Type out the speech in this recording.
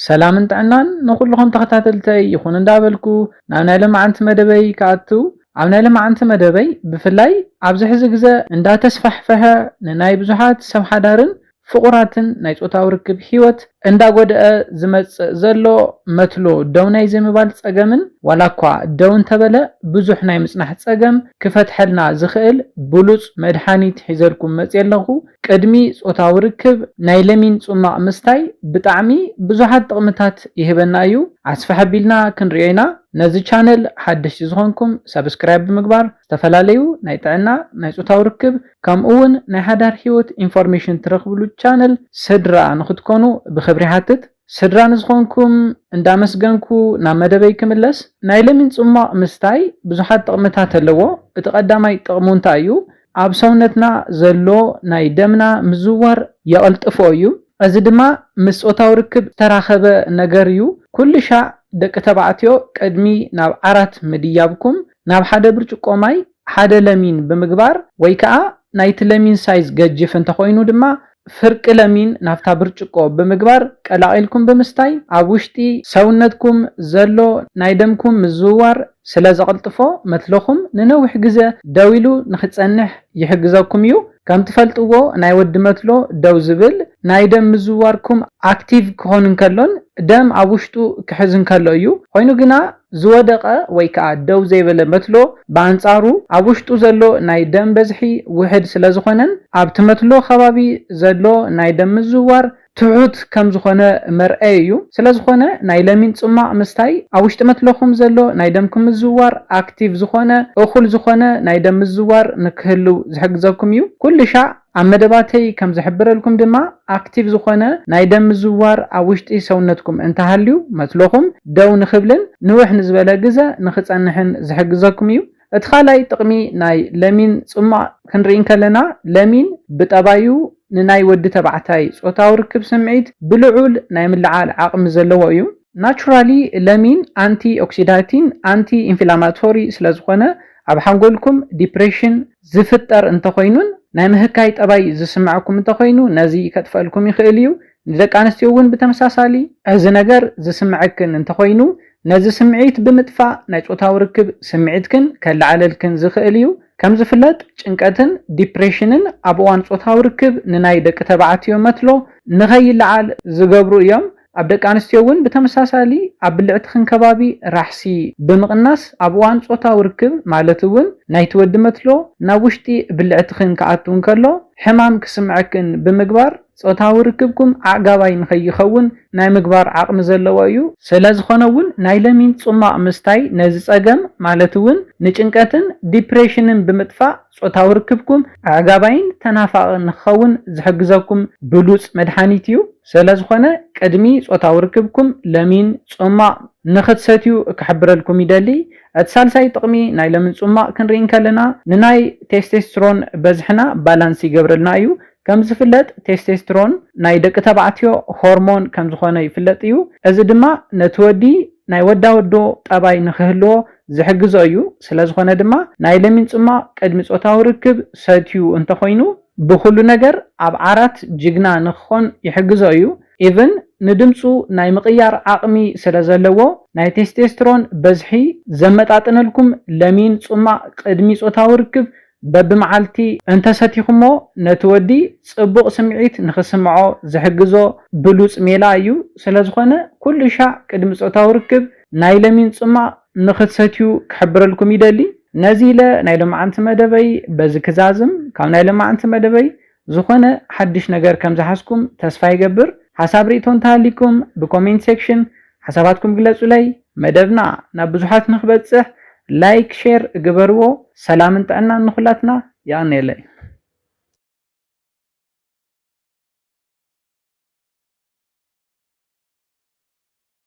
سلام طعنان نخلهم تخاتلتي يخون እንዳበልኩ ናብ ናይ ለማዓንቲ መደበይ ካቱ ኣብ ናይ ለማዓንቲ መደበይ ብፍላይ ኣብዚ ሕዚ ግዜ እንዳተስፋሕፈሐ ንናይ ብዙሓት ሰብ ሓዳርን ፍቁራትን ናይ ጾታዊ ርክብ ህይወት እንዳጎደአ ዝመጽእ ዘሎ መትሎ ደው ናይ ዝምባል ጸገምን ዋላኳ ደው እንተበለ ብዙሕ ናይ ምጽናሕ ጸገም ክፈትሐልና ዝኽእል ብሉጽ መድሃኒት ሒዘልኩም መጽየለኹ ቅድሚ ጾታዊ ርክብ ናይ ለሚን ጽማቕ ምስታይ ብጣዕሚ ብዙሓት ጥቕምታት ይህበና እዩ ኣስፋሕ ቢልና ክንርኢና ነዚ ቻነል ሓድሽ ዝኾንኩም ሰብስክራይብ ብምግባር ዝተፈላለዩ ናይ ጥዕና ናይ ጾታዊ ርክብ ከምኡውን ናይ ሓዳር ህይወት ኢንፎርሜሽን ትረኽብሉ ቻነል ስድራ ንኽትኮኑ ብኽብሪ ሓትት ስድራ ንዝኾንኩም እንዳመስገንኩ ናብ መደበይ ክምለስ ናይ ለሚን ጽማቕ ምስታይ ብዙሓት ጥቕምታት ኣለዎ እቲ ቀዳማይ ጥቕሙ እንታይ እዩ ኣብ ሰውነትና ዘሎ ናይ ደምና ምዝዋር የቐልጥፎ እዩ እዚ ድማ ምስ ጾታዊ ርክብ ተራኸበ ነገር እዩ ኩሉ ሻዕ ደቂ ተባዕትዮ ቅድሚ ናብ ዓራት ምድያብኩም ናብ ሓደ ብርጭቆ ማይ ሓደ ለሚን ብምግባር ወይ ከዓ ናይቲ ለሚን ሳይዝ ገጅፍ እንተኾይኑ ድማ ፍርቂ ለሚን ናፍታ ብርጭቆ ብምግባር ቀላቂልኩም ብምስታይ ኣብ ውሽጢ ሰውነትኩም ዘሎ ናይ ደምኩም ምዝዋር ስለ ዘቐልጥፎ መትለኹም ንነዊሕ ግዜ ደው ኢሉ ንኽጸንሕ ይሕግዘኩም እዩ ከም ትፈልጥዎ ናይ ወዲ መትሎ ደው ዝብል ናይ ደም ምዝዋርኩም ኣክቲቭ ክኾን እንከሎን ደም ኣብ ውሽጡ ክሕዝ እንከሎ እዩ ኮይኑ ግና ዝወደቀ ወይ ከዓ ደው ዘይበለ መትሎ በአንጻሩ ኣብ ውሽጡ ዘሎ ናይ ደም በዝሒ ውሕድ ስለ ዝኾነን ኣብ ትመትሎ ከባቢ ዘሎ ናይ ደም ምዝዋር ትሑት ከም ዝኾነ መርአይ እዩ ስለ ዝኾነ ናይ ለሚን ጽማቕ ምስታይ ኣብ ውሽጢ መትለኹም ዘሎ ናይ ደምኩም ምዝዋር ኣክቲቭ ዝኾነ እኹል ዝኾነ ናይ ደም ምዝዋር ንክህሉ ዝሕግዘኩም እዩ ኩሉ ሻዕ ኣብ መደባተይ ከም ዝሕብረልኩም ድማ ኣክቲቭ ዝኾነ ናይ ደም ምዝዋር ኣብ ውሽጢ ሰውነትኩም እንተሃልዩ መትለኹም ደው ንኽብልን ንውሕ ንዝበለ ግዜ ንኽጸንሕን ዝሕግዘኩም እዩ እቲ ካልኣይ ጥቕሚ ናይ ለሚን ጽማቕ ክንርኢ ከለና ለሚን ብጠባዩ ንናይ ወዲ ተባዕታይ ጾታዊ ርክብ ስምዒት ብልዑል ናይ ምልዓል ዓቕሚ ዘለዎ እዩ ናቹራሊ ለሚን ኣንቲ ኦክሲዳቲቭ ኣንቲ ኢንፍላማቶሪ ስለ ዝኾነ ኣብ ሓንጎልኩም ዲፕሬሽን ዝፍጠር እንተኾይኑን ናይ ምህካይ ጠባይ ዝስምዓኩም እንተኾይኑ ነዚ ከጥፈልኩም ይኽእል እዩ ንደቂ ኣንስትዮ እውን ብተመሳሳሊ እዚ ነገር ዝስምዓክን እንተኾይኑ ነዚ ስምዒት ብምጥፋእ ናይ ጾታዊ ርክብ ስምዒትክን ከለዓለልክን ዝኽእል እዩ ከም ዝፍለጥ ጭንቀትን ዲፕሬሽንን ኣብ እዋን ጾታዊ ርክብ ንናይ ደቂ ተባዕትዮ መትሎ ንኸይለዓል ዝገብሩ እዮም ኣብ ደቂ ኣንስትዮ እውን ብተመሳሳሊ ኣብ ብልዕትኽን ከባቢ ራሕሲ ብምቕናስ ኣብ እዋን ጾታዊ ርክብ ማለት እውን ናይቲ ወዲ መትሎ ናብ ውሽጢ ብልዕትኽን ክኣቱ እንከሎ ሕማም ክስምዐክን ብምግባር ጾታዊ ርክብኩም ኣዕጋባይ ንኸይኸውን ናይ ምግባር ዓቕሚ ዘለዎ እዩ ስለ ዝኾነ እውን ናይ ለሚን ጽማቕ ምስታይ ነዚ ጸገም ማለት እውን ንጭንቀትን ዲፕሬሽንን ብምጥፋእ ጾታዊ ርክብኩም ኣዕጋባይን ተናፋቕን ንኽኸውን ዝሕግዘኩም ብሉጽ መድሃኒት እዩ ስለ ዝኾነ ቅድሚ ጾታዊ ርክብኩም ለሚን ጽማቕ ንኽትሰትዩ ክሕብረልኩም ይደሊ እቲ ሳልሳይ ጥቕሚ ናይ ለሚን ጽማቕ ክንርኢ ከለና ንናይ ቴስቶስትሮን በዝሕና ባላንስ ይገብረልና እዩ ከም ዝፍለጥ ቴስቶስትሮን ናይ ደቂ ተባዕትዮ ሆርሞን ከም ዝኾነ ይፍለጥ እዩ እዚ ድማ ነቲ ወዲ ናይ ወዳወዶ ጠባይ ንኽህልዎ ዝሕግዞ እዩ ስለ ዝኾነ ድማ ናይ ለሚን ጽማቕ ቅድሚ ጾታዊ ርክብ ሰትዩ እንተኾይኑ ብኩሉ ነገር ኣብ ዓራት ጅግና ንኽኾን ይሕግዞ እዩ ኢቭን ንድምፁ ናይ ምቕያር ዓቕሚ ስለ ዘለዎ ናይ ቴስቶስትሮን በዝሒ ዘመጣጥነልኩም ለሚን ጽማቕ ቅድሚ ጾታዊ ርክብ በብመዓልቲ እንተሰቲኹሞ ነቲ ወዲ ጽቡቕ ስምዒት ንኽስምዖ ዝሕግዞ ብሉጽ ሜላ እዩ ስለ ዝኾነ ኩሉ ሻዕ ቅድሚ ጾታዊ ርክብ ናይ ለሚን ጽማቕ ንኽትሰትዩ ክሕብረልኩም ይደሊ ነዚ ኢለ ናይ ለማዓንቲ መደበይ በዚ ክዛዝም ካብ ናይ ለማዓንቲ መደበይ ዝኾነ ሓድሽ ነገር ከም ዝሓስኩም ተስፋ ይገብር ሓሳብ ርእቶ እንተሃሊኩም ብኮሜንት ሴክሽን ሓሳባትኩም ግለጹለይ መደብና ናብ ብዙሓት ንኽበጽሕ ላይክ ሼር ግበርዎ ሰላምን ጥዕናን ንኹላትና ያኔለይ